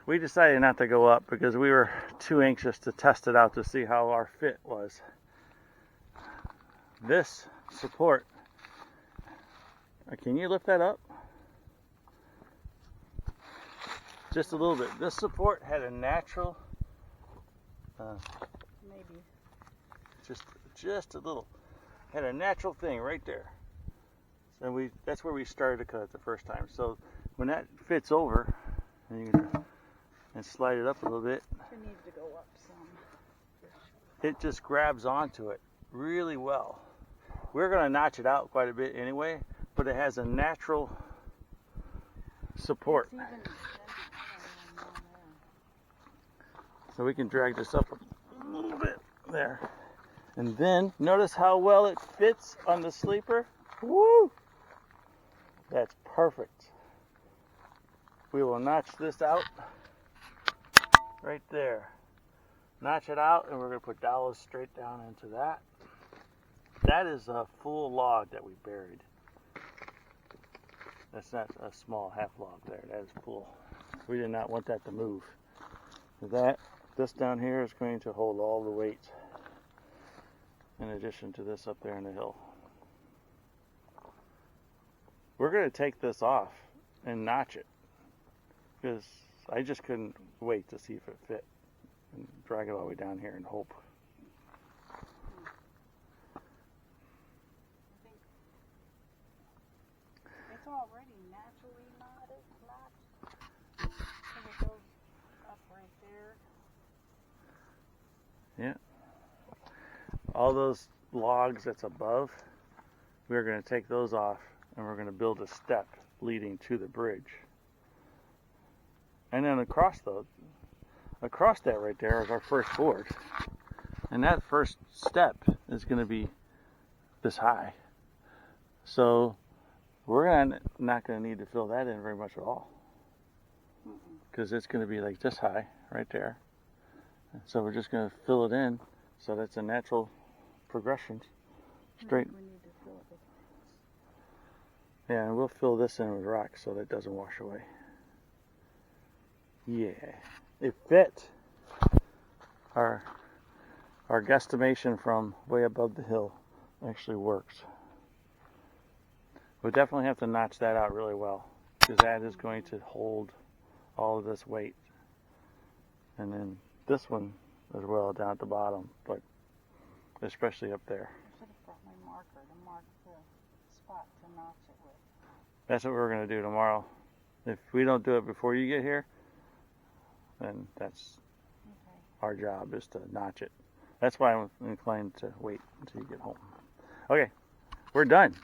we decided not to go up because we were too anxious to test it out to see how our fit was. This support, can you lift that up? Just a little bit. This support had a natural, Maybe. just a little, had a natural thing right there. So that's where we started to cut it the first time. So when that fits over, and you can slide it up a little bit, It needs to go up some. it just grabs onto it really well. We're going to notch it out quite a bit anyway, but it has a natural support. It's even extended more than there. So we can drag this up a little bit there. And then notice how well it fits on the sleeper. Woo! That's perfect. We will notch this out right there. Notch it out, and we're going to put dowels straight down into that. That is a full log that we buried. That's not a small half log there. That is full. We did not want that to move. This down here is going to hold all the weight, in addition to this up there in the hill. We're going to take this off and notch it, because I just couldn't wait to see if it fit, and drag it all the way down here and hope. It's already naturally notched. So it goes up right there. Yeah. All those logs that's above, we're going to take those off, and we're going to build a step leading to the bridge. And then across that right there is our first board. And that first step is going to be this high. So we're not going to need to fill that in very much at all, because it's going to be like this high right there. So we're just going to fill it in, so that's a natural progression straight. We need to fill it with. Yeah, and we'll fill this in with rock so that it doesn't wash away. Yeah, it fit. Our guesstimation from way above the hill actually works. We'll definitely have to notch that out really well, because that is going to hold all of this weight. And then this one as well down at the bottom, but especially up there. I should have brought my marker to mark the spot to notch it with. That's what we're going to do tomorrow. If we don't do it before you get here, then that's Okay. our job, is to notch it. That's why I'm inclined to wait until you get home. Okay, we're done.